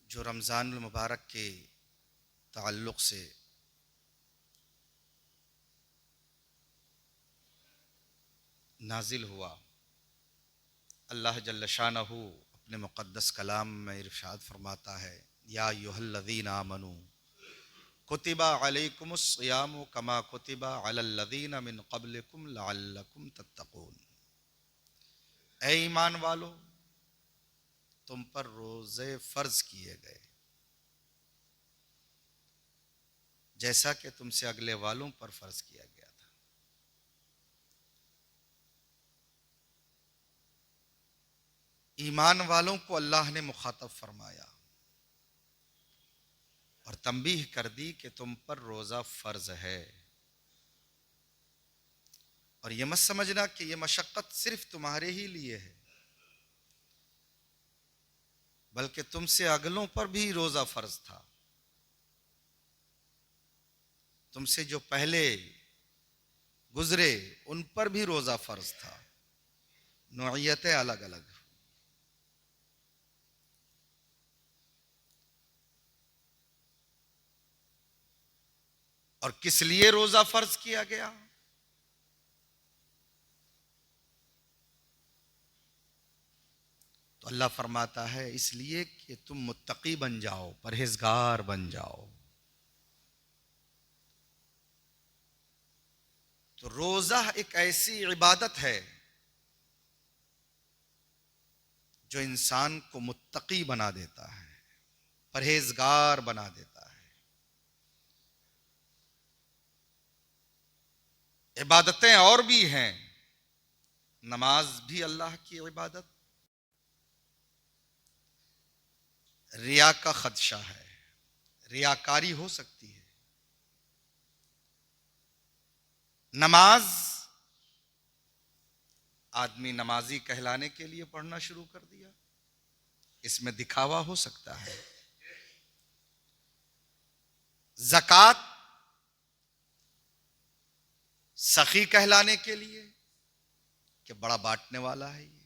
جو رمضان المبارک کے تعلق سے نازل ہوا، اللہ جل شانہ اپنے مقدس کلام میں ارشاد فرماتا ہے، یا ایھا الذین آمنوا کتب علیکم الصیام کما کتب علی الذین من قبلکم لعلکم تتقون۔ اے ایمان والو، تم پر روزے فرض کیے گئے جیسا کہ تم سے اگلے والوں پر فرض کیا گیا تھا۔ ایمان والوں کو اللہ نے مخاطب فرمایا اور تنبیہ کر دی کہ تم پر روزہ فرض ہے، اور یہ مت سمجھنا کہ یہ مشقت صرف تمہارے ہی لیے ہے، بلکہ تم سے اگلوں پر بھی روزہ فرض تھا۔ تم سے جو پہلے گزرے ان پر بھی روزہ فرض تھا، نوعیتیں الگ الگ۔ اور کس لیے روزہ فرض کیا گیا؟ تو اللہ فرماتا ہے اس لیے کہ تم متقی بن جاؤ، پرہیزگار بن جاؤ۔ تو روزہ ایک ایسی عبادت ہے جو انسان کو متقی بنا دیتا ہے، پرہیزگار بنا دیتا ہے۔ عبادتیں اور بھی ہیں، نماز بھی اللہ کی عبادت۔ ریا کا خدشہ ہے، ریاکاری ہو سکتی ہے۔ نماز آدمی نمازی کہلانے کے لیے پڑھنا شروع کر دیا، اس میں دکھاوا ہو سکتا ہے۔ زکوٰۃ سخی کہلانے کے لیے کہ بڑا بانٹنے والا ہے، یہ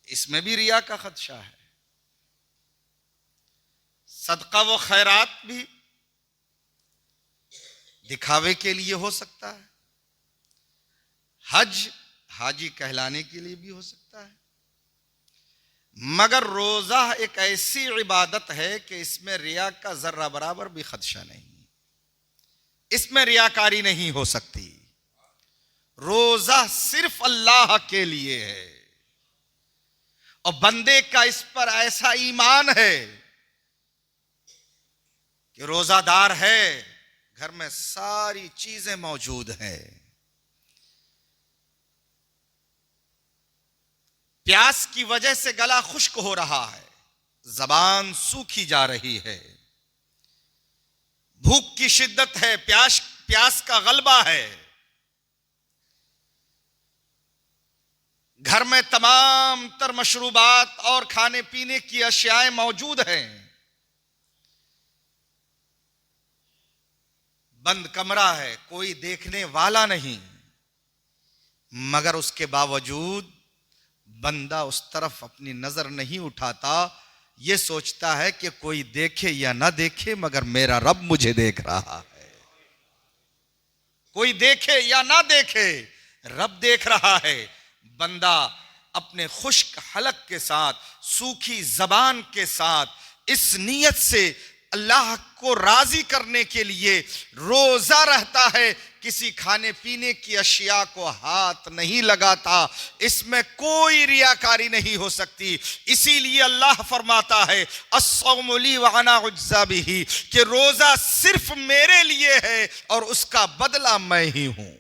اس میں بھی ریا کا خدشہ ہے۔ صدقہ و خیرات بھی دکھاوے کے لیے ہو سکتا ہے، حج حاجی کہلانے کے لیے بھی ہو سکتا ہے، مگر روزہ ایک ایسی عبادت ہے کہ اس میں ریا کا ذرہ برابر بھی خدشہ نہیں، اس میں ریاکاری نہیں ہو سکتی۔ روزہ صرف اللہ کے لیے ہے، اور بندے کا اس پر ایسا ایمان ہے کہ روزہ دار ہے، گھر میں ساری چیزیں موجود ہیں، پیاس کی وجہ سے گلا خشک ہو رہا ہے، زبان سوکھی جا رہی ہے، بھوک کی شدت ہے، پیاس کا غلبہ ہے، گھر میں تمام تر مشروبات اور کھانے پینے کی اشیاء موجود ہیں، بند کمرہ ہے، کوئی دیکھنے والا نہیں، مگر اس کے باوجود بندہ اس طرف اپنی نظر نہیں اٹھاتا، یہ سوچتا ہے کہ کوئی دیکھے یا نہ دیکھے مگر میرا رب مجھے دیکھ رہا ہے۔ کوئی دیکھے یا نہ دیکھے، رب دیکھ رہا ہے۔ بندہ اپنے خشک حلق کے ساتھ، سوکھی زبان کے ساتھ، اس نیت سے اللہ کو راضی کرنے کے لیے روزہ رہتا ہے، کسی کھانے پینے کی اشیاء کو ہاتھ نہیں لگاتا، اس میں کوئی ریاکاری نہیں ہو سکتی۔ اسی لیے اللہ فرماتا ہے الصوم لی وانا اجزی بہ، کہ روزہ صرف میرے لیے ہے اور اس کا بدلہ میں ہی ہوں۔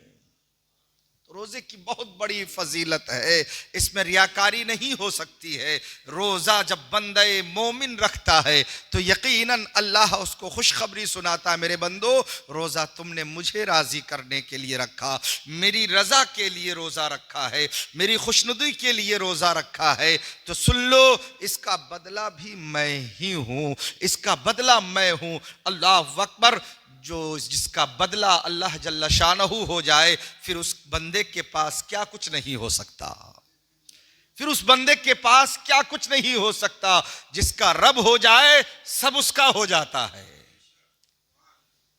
روزے کی بہت بڑی فضیلت ہے، اس میں ریاکاری نہیں ہو سکتی ہے۔ روزہ جب بندہ مومن رکھتا ہے تو یقیناً اللہ اس کو خوشخبری سناتا ہے، میرے بندو روزہ تم نے مجھے راضی کرنے کے لیے رکھا، میری رضا کے لیے روزہ رکھا ہے، میری خوشنودی کے لیے روزہ رکھا ہے، تو سن لو اس کا بدلہ بھی میں ہی ہوں، اس کا بدلہ میں ہوں۔ اللہ اکبر۔ جس کا بدلہ اللہ جل شانہ ہو جائے، پھر اس بندے کے پاس کیا کچھ نہیں ہو سکتا، پھر اس بندے کے پاس کیا کچھ نہیں ہو سکتا. جس کا رب ہو جائے سب اس کا ہو جاتا ہے.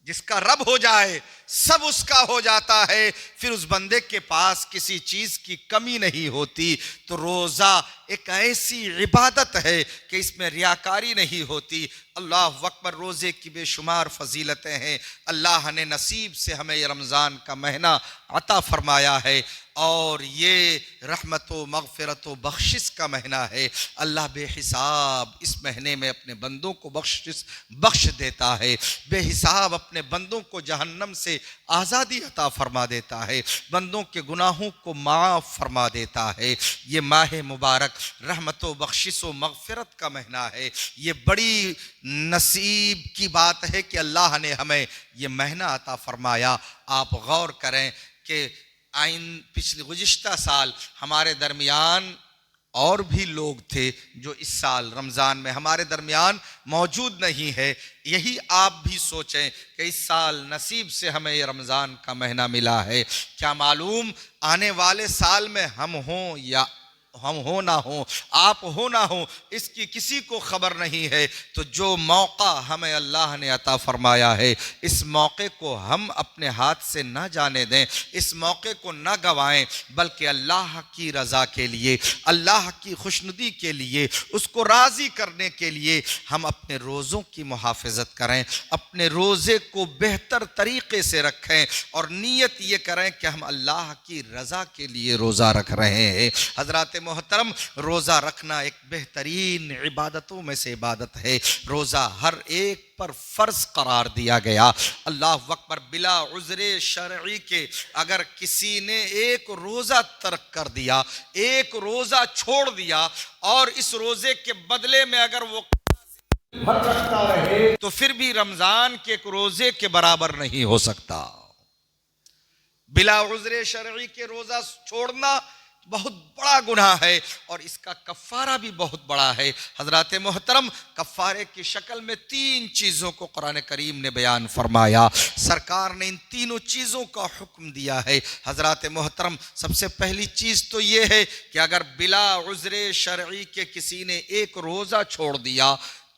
جس کا رب ہو جائے سب اس کا ہو جاتا ہے. پھر اس بندے کے پاس کسی چیز کی کمی نہیں ہوتی. تو روزہ ایک ایسی عبادت ہے کہ اس میں ریاکاری نہیں ہوتی. اللہ اکبر. روزے کی بے شمار فضیلتیں ہیں. اللہ نے نصیب سے ہمیں یہ رمضان کا مہینہ عطا فرمایا ہے اور یہ رحمت و مغفرت و بخشش کا مہینہ ہے. اللہ بے حساب اس مہینے میں اپنے بندوں کو بخش دیتا ہے. بے حساب اپنے بندوں کو جہنم سے آزادی عطا فرما دیتا ہے. بندوں کے گناہوں کو معاف فرما دیتا ہے. یہ ماہ مبارک رحمت و بخشش و مغفرت کا مہینہ ہے. یہ بڑی نصیب کی بات ہے کہ اللہ نے ہمیں یہ مہینہ عطا فرمایا. آپ غور کریں کہ پچھلے گزشتہ سال ہمارے درمیان اور بھی لوگ تھے جو اس سال رمضان میں ہمارے درمیان موجود نہیں ہے. یہی آپ بھی سوچیں کہ اس سال نصیب سے ہمیں یہ رمضان کا مہینہ ملا ہے. کیا معلوم آنے والے سال میں ہم ہوں یا ہم ہو نہ ہوں، آپ ہو نہ ہوں، اس کی کسی کو خبر نہیں ہے. تو جو موقع ہمیں اللہ نے عطا فرمایا ہے اس موقع کو ہم اپنے ہاتھ سے نہ جانے دیں. اس موقع کو نہ گوائیں بلکہ اللہ کی رضا کے لیے، اللہ کی خوشنودی کے لیے، اس کو راضی کرنے کے لیے ہم اپنے روزوں کی محافظت کریں. اپنے روزے کو بہتر طریقے سے رکھیں اور نیت یہ کریں کہ ہم اللہ کی رضا کے لیے روزہ رکھ رہے ہیں. حضرات محترم، روزہ رکھنا ایک بہترین عبادتوں میں سے عبادت ہے. روزہ ہر ایک پر فرض قرار دیا گیا. اللہ اکبر. بلا عذر شرعی کے اگر کسی نے ایک روزہ ترک کر دیا، ایک روزہ چھوڑ دیا اور اس روزے کے بدلے میں اگر وہ رکھتا رہے تو پھر بھی رمضان کے ایک روزے کے برابر نہیں ہو سکتا. بلا عذر شرعی کے روزہ چھوڑنا بہت بڑا گناہ ہے اور اس کا کفارہ بھی بہت بڑا ہے. حضرات محترم، کفارے کی شکل میں 3 چیزوں کو قرآن کریم نے بیان فرمایا. سرکار نے ان تینوں چیزوں کا حکم دیا ہے. حضرات محترم، سب سے پہلی چیز تو یہ ہے کہ اگر بلا عذر شرعی کے کسی نے ایک روزہ چھوڑ دیا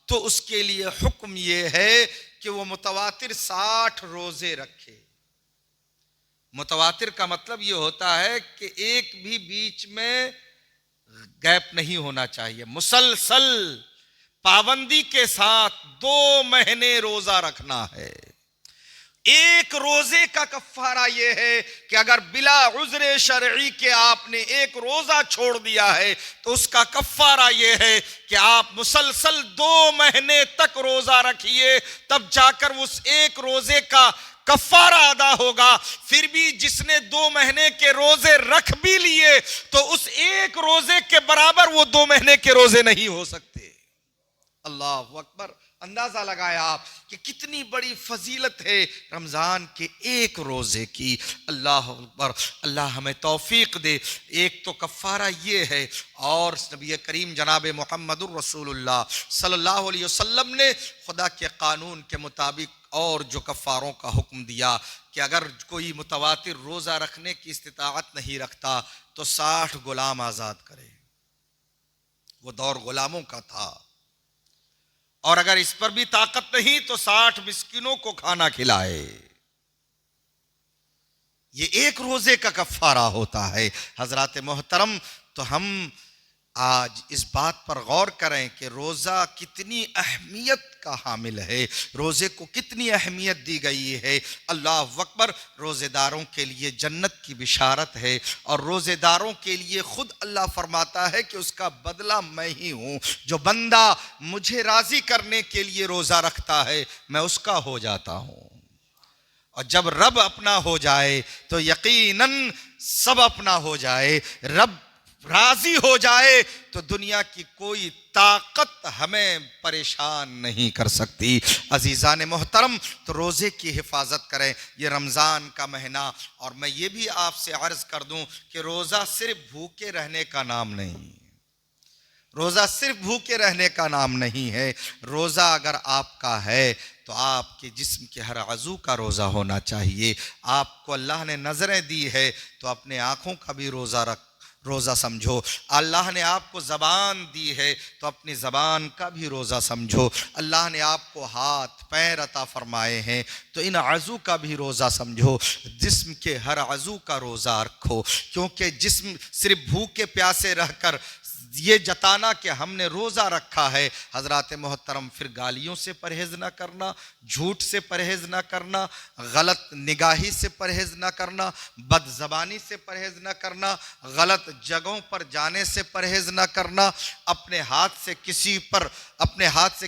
تو اس کے لیے حکم یہ ہے کہ وہ متواتر 60 روزے رکھے. متواتر کا مطلب یہ ہوتا ہے کہ ایک بھی بیچ میں گیپ نہیں ہونا چاہیے. مسلسل پابندی کے ساتھ 2 مہینے روزہ رکھنا ہے. ایک روزے کا کفارہ یہ ہے کہ اگر بلا عذر شرعی کے آپ نے ایک روزہ چھوڑ دیا ہے تو اس کا کفارہ یہ ہے کہ آپ مسلسل 2 مہینے تک روزہ رکھیے، تب جا کر اس ایک روزے کا کفارہ ادا ہوگا. پھر بھی جس نے 2 مہینے کے روزے رکھ بھی لیے تو اس ایک روزے کے برابر وہ 2 مہینے کے روزے نہیں ہو سکتے. اللہ اکبر. اندازہ لگایا آپ کہ کتنی بڑی فضیلت ہے رمضان کے ایک روزے کی. اللہ اکبر. اللہ ہمیں توفیق دے. ایک تو کفارہ یہ ہے اور نبی کریم جناب محمد الرسول اللہ صلی اللہ علیہ وسلم نے خدا کے قانون کے مطابق اور جو کفاروں کا حکم دیا کہ اگر کوئی متواتر روزہ رکھنے کی استطاعت نہیں رکھتا تو 60 غلام آزاد کرے. وہ دور غلاموں کا تھا. اور اگر اس پر بھی طاقت نہیں تو 60 مسکینوں کو کھانا کھلائے. یہ ایک روزے کا کفارہ ہوتا ہے. حضرات محترم، تو ہم آج اس بات پر غور کریں کہ روزہ کتنی اہمیت کا حامل ہے، روزے کو کتنی اہمیت دی گئی ہے. اللہ اکبر. روزے داروں کے لیے جنت کی بشارت ہے اور روزے داروں کے لیے خود اللہ فرماتا ہے کہ اس کا بدلہ میں ہی ہوں. جو بندہ مجھے راضی کرنے کے لیے روزہ رکھتا ہے میں اس کا ہو جاتا ہوں، اور جب رب اپنا ہو جائے تو یقیناً سب اپنا ہو جائے. رب راضی ہو جائے تو دنیا کی کوئی طاقت ہمیں پریشان نہیں کر سکتی. عزیزان محترم، تو روزے کی حفاظت کریں. یہ رمضان کا مہینہ. اور میں یہ بھی آپ سے عرض کر دوں کہ روزہ صرف بھوکے رہنے کا نام نہیں. روزہ صرف بھوکے رہنے کا نام نہیں ہے. روزہ اگر آپ کا ہے تو آپ کے جسم کے ہر عضو کا روزہ ہونا چاہیے. آپ کو اللہ نے نظریں دی ہے تو اپنے آنکھوں کا بھی روزہ روزہ سمجھو. اللہ نے آپ کو زبان دی ہے تو اپنی زبان کا بھی روزہ سمجھو. اللہ نے آپ کو ہاتھ پیر عطا فرمائے ہیں تو ان عضو کا بھی روزہ سمجھو. جسم کے ہر عضو کا روزہ رکھو، کیونکہ جسم صرف بھوکے پیاسے رہ کر یہ جتانا کہ ہم نے روزہ رکھا ہے. حضرات محترم، پھر گالیوں سے پرہیز نہ کرنا، جھوٹ سے پرہیز نہ کرنا، غلط نگاہی سے پرہیز نہ کرنا، بد زبانی سے پرہیز نہ کرنا، غلط جگہوں پر جانے سے پرہیز نہ کرنا، اپنے ہاتھ سے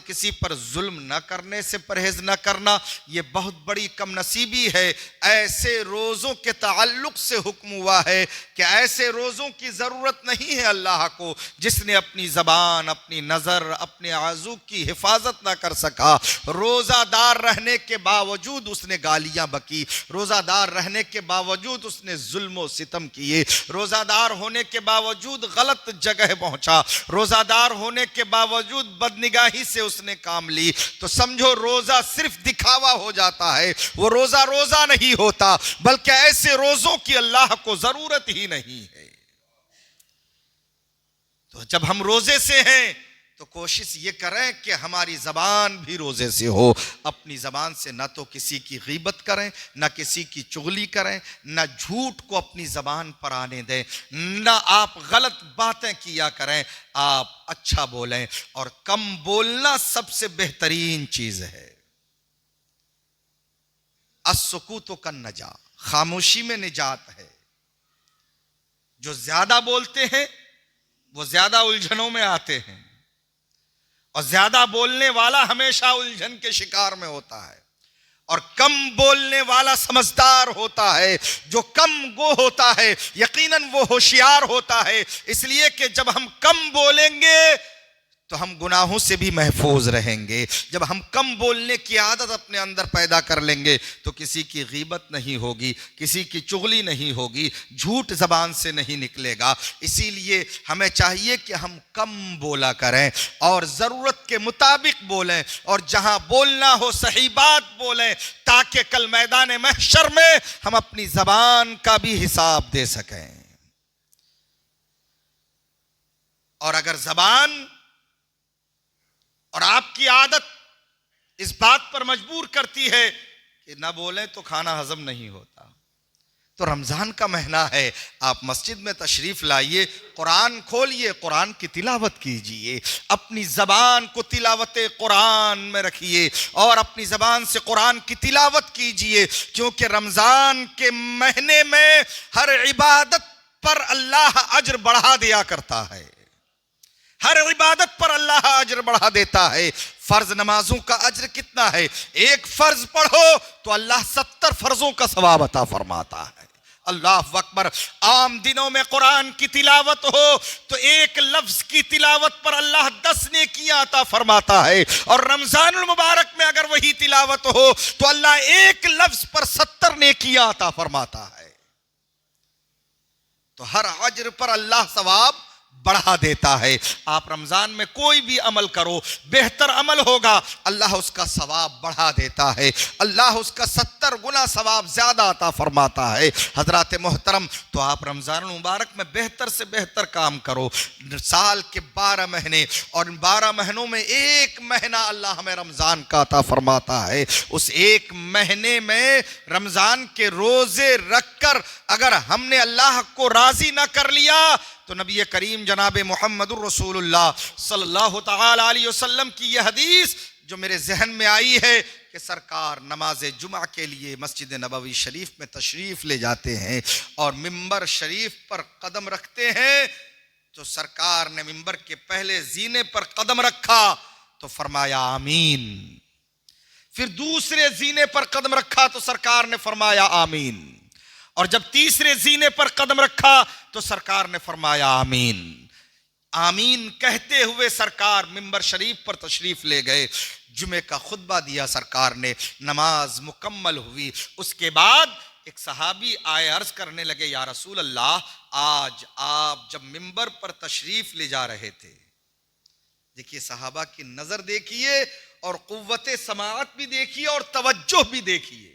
کسی پر ظلم نہ کرنے سے پرہیز نہ کرنا. یہ بہت بڑی کم نصیبی ہے. ایسے روزوں کے تعلق سے حکم ہوا ہے کہ ایسے روزوں کی ضرورت نہیں ہے اللہ کو جس نے اپنی زبان، اپنی نظر، اپنے عضو کی حفاظت نہ کر سکا. روزہ دار رہنے کے باوجود اس نے گالیاں بکی، روزہ دار رہنے کے باوجود اس نے ظلم و ستم کیے، روزہ دار ہونے کے باوجود غلط جگہ پہنچا، روزہ دار ہونے کے باوجود بدنگاہی سے اس نے کام لی. تو سمجھو روزہ صرف دکھاوا ہو جاتا ہے، وہ روزہ روزہ نہیں ہوتا، بلکہ ایسے روزوں کی اللہ کو ضرورت ہی نہیں ہے. تو جب ہم روزے سے ہیں تو کوشش یہ کریں کہ ہماری زبان بھی روزے سے ہو. اپنی زبان سے نہ تو کسی کی غیبت کریں، نہ کسی کی چغلی کریں، نہ جھوٹ کو اپنی زبان پر آنے دیں، نہ آپ غلط باتیں کیا کریں. آپ اچھا بولیں، اور کم بولنا سب سے بہترین چیز ہے. السکوت کالنجا، خاموشی میں نجات ہے. جو زیادہ بولتے ہیں وہ زیادہ الجھنوں میں آتے ہیں، اور زیادہ بولنے والا ہمیشہ الجھن کے شکار میں ہوتا ہے. اور کم بولنے والا سمجھدار ہوتا ہے. جو کم گو ہوتا ہے یقیناً وہ ہوشیار ہوتا ہے، اس لیے کہ جب ہم کم بولیں گے تو ہم گناہوں سے بھی محفوظ رہیں گے. جب ہم کم بولنے کی عادت اپنے اندر پیدا کر لیں گے تو کسی کی غیبت نہیں ہوگی، کسی کی چغلی نہیں ہوگی، جھوٹ زبان سے نہیں نکلے گا. اسی لیے ہمیں چاہیے کہ ہم کم بولا کریں اور ضرورت کے مطابق بولیں، اور جہاں بولنا ہو صحیح بات بولیں، تاکہ کل میدان محشر میں ہم اپنی زبان کا بھی حساب دے سکیں. اور اگر زبان اور آپ کی عادت اس بات پر مجبور کرتی ہے کہ نہ بولیں تو کھانا ہضم نہیں ہوتا، تو رمضان کا مہینہ ہے، آپ مسجد میں تشریف لائیے، قرآن کھولیے، قرآن کی تلاوت کیجئے، اپنی زبان کو تلاوت قرآن میں رکھیے اور اپنی زبان سے قرآن کی تلاوت کیجئے. کیونکہ رمضان کے مہینے میں ہر عبادت پر اللہ اجر بڑھا دیا کرتا ہے، ہر عبادت پر اللہ اجر بڑھا دیتا ہے. فرض نمازوں کا اجر کتنا ہے؟ ایک فرض پڑھو تو اللہ 70 فرضوں کا ثواب عطا فرماتا ہے. اللہ اکبر. عام دنوں میں قرآن کی تلاوت ہو تو ایک لفظ کی تلاوت پر اللہ 10 نیکیاں عطا فرماتا ہے، اور رمضان المبارک میں اگر وہی تلاوت ہو تو اللہ ایک لفظ پر 70 نیکیاں عطا فرماتا ہے. تو ہر اجر پر اللہ ثواب بڑھا دیتا ہے. آپ رمضان میں کوئی بھی عمل کرو، بہتر عمل ہوگا، اللہ اس کا ثواب بڑھا دیتا ہے، اللہ اس کا 70 گنا ثواب زیادہ عطا فرماتا ہے. حضرات محترم، تو آپ رمضان المبارک میں بہتر سے بہتر کام کرو. سال کے 12 مہینے، اور ان 12 مہینوں میں ایک مہینہ اللہ ہمیں رمضان کا عطا فرماتا ہے. اس ایک مہینے میں رمضان کے روزے رکھ کر اگر ہم نے اللہ کو راضی نہ کر لیا تو نبی کریم جناب محمد الرسول اللہ صلی اللہ تعالی علیہ وسلم کی یہ حدیث جو میرے ذہن میں آئی ہے کہ سرکار نماز جمعہ کے لیے مسجد نبوی شریف میں تشریف لے جاتے ہیں اور ممبر شریف پر قدم رکھتے ہیں، تو سرکار نے ممبر کے پہلے زینے پر قدم رکھا تو فرمایا آمین. پھر دوسرے زینے پر قدم رکھا تو سرکار نے فرمایا آمین، اور جب تیسرے زینے پر قدم رکھا تو سرکار نے فرمایا آمین. آمین کہتے ہوئے سرکار ممبر شریف پر تشریف لے گئے. جمعے کا خطبہ دیا سرکار نے، نماز مکمل ہوئی. اس کے بعد ایک صحابی آئے، عرض کرنے لگے یا رسول اللہ، آج آپ جب ممبر پر تشریف لے جا رہے تھے، دیکھیے صحابہ کی نظر دیکھیے اور قوت سماعت بھی دیکھیے اور توجہ بھی دیکھیے.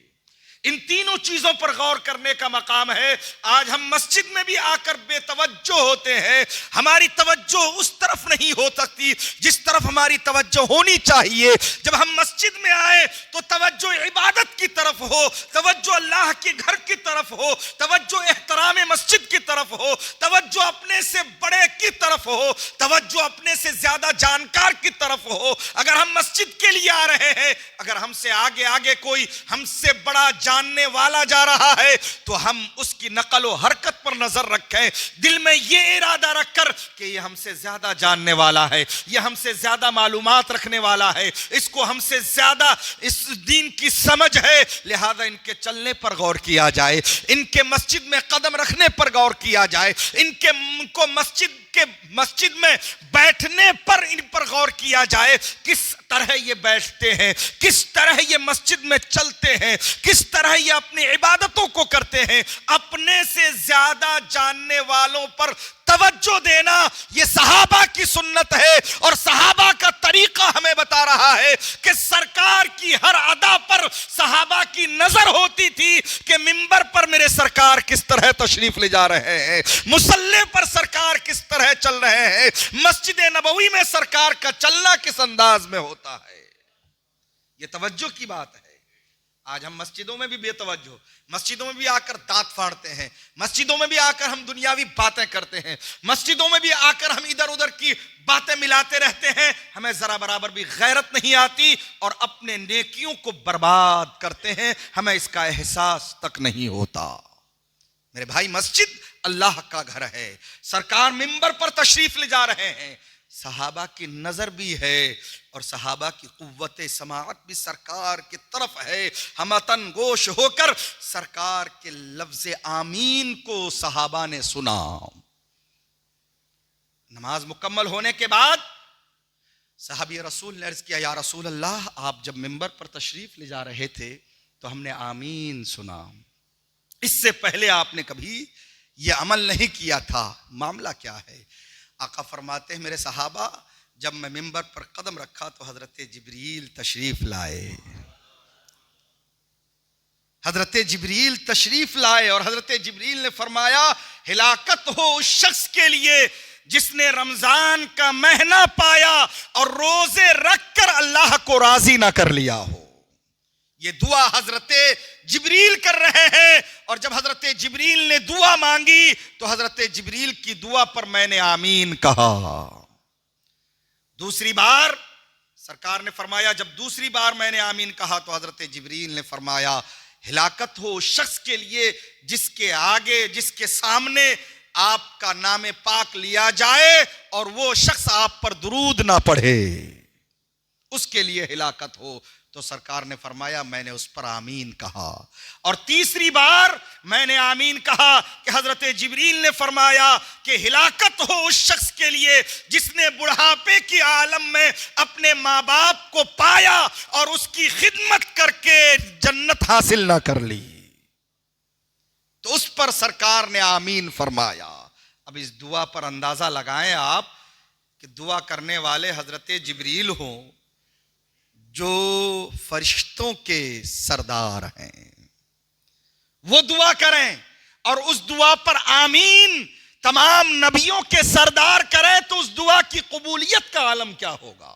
ان تینوں چیزوں پر غور کرنے کا مقام ہے. آج ہم مسجد میں بھی آ کر بے توجہ ہوتے ہیں. ہماری توجہ اس طرف نہیں ہو سکتی جس طرف ہماری توجہ ہونی چاہیے. جب ہم مسجد میں آئے تو توجہ عبادت کی طرف ہو, توجہ اللہ کے گھر کی طرف ہو, توجہ احترام مسجد کی طرف ہو, توجہ اپنے سے بڑے کی طرف ہو, توجہ اپنے سے زیادہ جانکار کی طرف ہو. اگر ہم مسجد کے لیے آ رہے ہیں, اگر ہم سے آگے آگے کوئی ہم سے بڑا جاننے والا جا رہا ہے تو ہم اس کی نقل و حرکت پر نظر رکھیں, دل میں یہ ارادہ رکھ کر کہ یہ ہم سے زیادہ جاننے والا ہے, یہ ہم سے زیادہ معلومات رکھنے والا ہے, اس کو ہم سے زیادہ اس دین کی سمجھ ہے, لہذا ان کے چلنے پر غور کیا جائے, ان کے مسجد میں قدم رکھنے پر غور کیا جائے, ان کو مسجد میں بیٹھنے پر ان پر غور کیا جائے. کس طرح یہ بیٹھتے ہیں, کس طرح یہ مسجد میں چلتے ہیں, کس طرح یہ اپنی عبادتوں کو کرتے ہیں. اپنے سے زیادہ جاننے والوں پر توجہ دینا یہ صحابہ کی سنت ہے, اور صحابہ کا طریقہ ہمیں بتا رہا ہے کہ سرکار کی ہر ادا پر صحابہ کی نظر ہوتی تھی کہ منبر پر میرے سرکار کس طرح تشریف لے جا رہے ہیں, مصلی پر سرکار کس طرح چل رہے ہیں, مسجد نبوی میں سرکار کا چلنا کس انداز میں ہوتا ہے. یہ توجہ کی بات ہے. آج ہم مسجدوں میں بھی بے توجہ, مسجدوں میں بھی آ کر دانت پھاڑتے ہیں, مسجدوں میں بھی آ کر ہم دنیاوی باتیں کرتے ہیں, مسجدوں میں بھی آ کر ہم ادھر ادھر کی باتیں ملاتے رہتے ہیں. ہمیں ذرا برابر بھی غیرت نہیں آتی اور اپنے نیکیوں کو برباد کرتے ہیں, ہمیں اس کا احساس تک نہیں ہوتا. میرے بھائی, مسجد اللہ کا گھر ہے, سرکار منبر پر تشریف لے جا رہے ہیں, صحابہ کی نظر بھی ہے اور صحابہ کی قوت سماعت بھی سرکار کی طرف ہے. ہمتن گوش ہو کر سرکار کے لفظ آمین کو صحابہ نے سنا. نماز مکمل ہونے کے بعد صحابی رسول نے عرض کیا, یا رسول اللہ, آپ جب منبر پر تشریف لے جا رہے تھے تو ہم نے آمین سنا, اس سے پہلے آپ نے کبھی یہ عمل نہیں کیا تھا, معاملہ کیا ہے؟ آقا فرماتے ہیں, میرے صحابہ, جب میں منبر پر قدم رکھا تو حضرت جبریل تشریف لائے. حضرت جبریل تشریف لائے اور حضرت جبریل نے فرمایا, ہلاکت ہو اس شخص کے لیے جس نے رمضان کا مہینہ پایا اور روزے رکھ کر اللہ کو راضی نہ کر لیا ہو. یہ دعا حضرت جبریل کر رہے ہیں, اور جب حضرت جبریل نے دعا مانگی تو حضرت جبریل کی دعا پر میں نے آمین کہا. دوسری بار سرکار نے فرمایا, جب دوسری بار میں نے آمین کہا تو حضرت جبریل نے فرمایا, ہلاکت ہو اس شخص کے لیے جس کے آگے, جس کے سامنے آپ کا نام پاک لیا جائے اور وہ شخص آپ پر درود نہ پڑھے, اس کے لیے ہلاکت ہو. تو سرکار نے فرمایا, میں نے اس پر آمین کہا. اور تیسری بار میں نے آمین کہا کہ حضرت جبریل نے فرمایا کہ ہلاکت ہو اس شخص کے لیے جس نے بڑھاپے کی عالم میں اپنے ماں باپ کو پایا اور اس کی خدمت کر کے جنت حاصل نہ کر لی. تو اس پر سرکار نے آمین فرمایا. اب اس دعا پر اندازہ لگائیں آپ کہ دعا کرنے والے حضرت جبریل ہوں جو فرشتوں کے سردار ہیں, وہ دعا کریں اور اس دعا پر آمین تمام نبیوں کے سردار کریں تو اس دعا کی قبولیت کا عالم کیا ہوگا,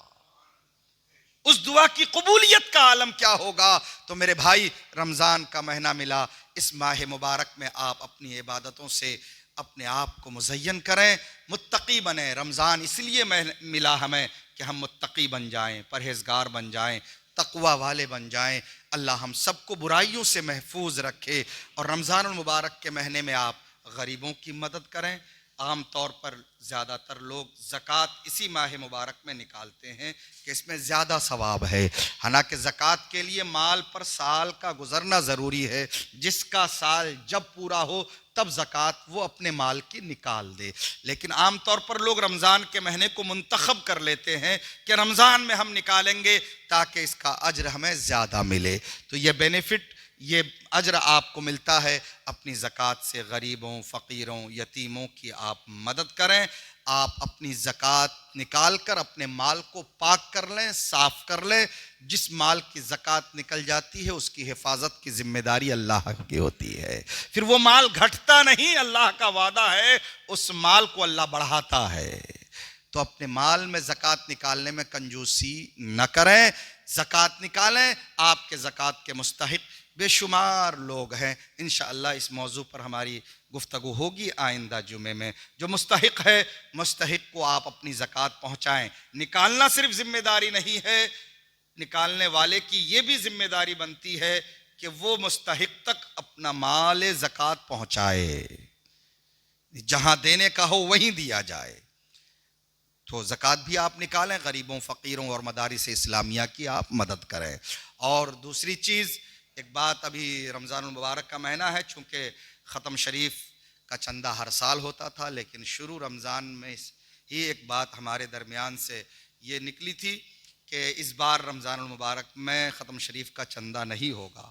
اس دعا کی قبولیت کا عالم کیا ہوگا. تو میرے بھائی, رمضان کا مہینہ ملا, اس ماہ مبارک میں آپ اپنی عبادتوں سے اپنے آپ کو مزین کریں, متقی بنیں. رمضان اس لیے ملا ہمیں کہ ہم متقی بن جائیں, پرہیزگار بن جائیں, تقوی والے بن جائیں. اللہ ہم سب کو برائیوں سے محفوظ رکھے. اور رمضان المبارک کے مہینے میں آپ غریبوں کی مدد کریں. عام طور پر زیادہ تر لوگ زکوٰۃ اسی ماہ مبارک میں نکالتے ہیں کہ اس میں زیادہ ثواب ہے, حالانکہ زکوٰۃ کے لیے مال پر سال کا گزرنا ضروری ہے. جس کا سال جب پورا ہو تب زکوٰۃ وہ اپنے مال کی نکال دے. لیکن عام طور پر لوگ رمضان کے مہینے کو منتخب کر لیتے ہیں کہ رمضان میں ہم نکالیں گے تاکہ اس کا اجر ہمیں زیادہ ملے. تو یہ بینیفٹ, یہ اجر آپ کو ملتا ہے. اپنی زکوٰۃ سے غریبوں, فقیروں, یتیموں کی آپ مدد کریں. آپ اپنی زکوٰۃ نکال کر اپنے مال کو پاک کر لیں، صاف کر لیں۔ جس مال کی زکوٰۃ نکل جاتی ہے اس کی حفاظت کی ذمہ داری اللہ کی ہوتی ہے، پھر وہ مال گھٹتا نہیں، اللہ کا وعدہ ہے اس مال کو اللہ بڑھاتا ہے۔ تو اپنے مال میں زکوٰۃ نکالنے میں کنجوسی نہ کریں، زکوٰۃ نکالیں۔ آپ کے زکوٰۃ کے مستحق بے شمار لوگ ہیں، انشاءاللہ اس موضوع پر ہماری گفتگو ہوگی آئندہ جمعے میں۔ جو مستحق ہے، مستحق کو آپ اپنی زکوٰۃ پہنچائیں۔ نکالنا صرف ذمہ داری نہیں ہے، نکالنے والے کی یہ بھی ذمہ داری بنتی ہے کہ وہ مستحق تک اپنا مال زکوٰۃ پہنچائے، جہاں دینے کا ہو وہیں دیا جائے۔ تو زکوٰۃ بھی آپ نکالیں، غریبوں، فقیروں اور مدارس اسلامیہ کی آپ مدد کریں۔ اور دوسری چیز، ایک بات، ابھی رمضان المبارک کا مہینہ ہے، چونکہ ختم شریف کا چندہ ہر سال ہوتا تھا، لیکن شروع رمضان میں ہی ایک بات ہمارے درمیان سے یہ نکلی تھی کہ اس بار رمضان المبارک میں ختم شریف کا چندہ نہیں ہوگا،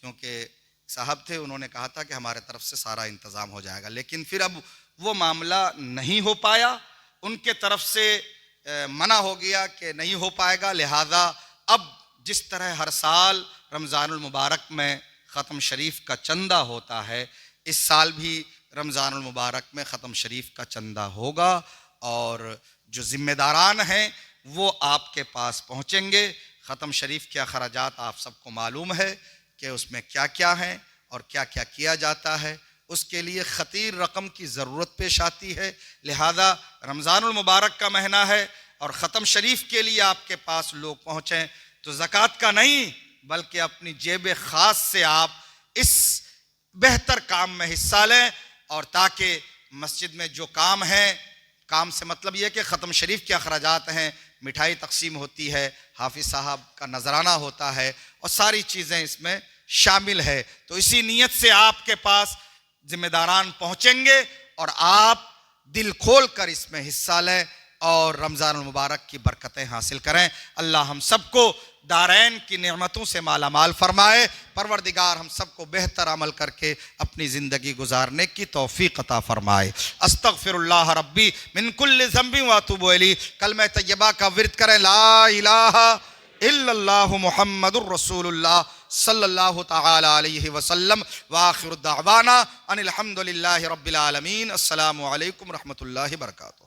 کیونکہ صاحب تھے، انہوں نے کہا تھا کہ ہمارے طرف سے سارا انتظام ہو جائے گا، لیکن پھر اب وہ معاملہ نہیں ہو پایا، ان کے طرف سے منع ہو گیا کہ نہیں ہو پائے گا۔ لہذا اب جس طرح ہر سال رمضان المبارک میں ختم شریف کا چندہ ہوتا ہے، اس سال بھی رمضان المبارک میں ختم شریف کا چندہ ہوگا، اور جو ذمہ داران ہیں وہ آپ کے پاس پہنچیں گے۔ ختم شریف کے اخراجات آپ سب کو معلوم ہے کہ اس میں کیا کیا ہیں اور کیا کیا کیا جاتا ہے، اس کے لیے خطیر رقم کی ضرورت پیش آتی ہے۔ لہذا رمضان المبارک کا مہینہ ہے اور ختم شریف کے لیے آپ کے پاس لوگ پہنچیں تو زکوٰۃ کا نہیں بلکہ اپنی جیب خاص سے آپ اس بہتر کام میں حصہ لیں، اور تاکہ مسجد میں جو کام ہیں، کام سے مطلب یہ کہ ختم شریف کے اخراجات ہیں، مٹھائی تقسیم ہوتی ہے، حافظ صاحب کا نذرانہ ہوتا ہے، اور ساری چیزیں اس میں شامل ہے، تو اسی نیت سے آپ کے پاس ذمہ داران پہنچیں گے اور آپ دل کھول کر اس میں حصہ لیں اور رمضان المبارک کی برکتیں حاصل کریں۔ اللہ ہم سب کو دارین کی نعمتوں سے مالا مال فرمائے۔ پروردگار ہم سب کو بہتر عمل کر کے اپنی زندگی گزارنے کی توفیق عطا فرمائے۔ استغفر اللہ ربی من کل ذنب واتوب الیہ۔ کلمہ طیبہ کا ورد کریں، لا الہ الا اللہ محمد الرسول اللہ صلی اللہ تعالی علیہ وسلم۔ وآخر دعوانا ان الحمد للہ رب العالمین۔ السلام علیکم ورحمۃ اللہ وبرکاتہ۔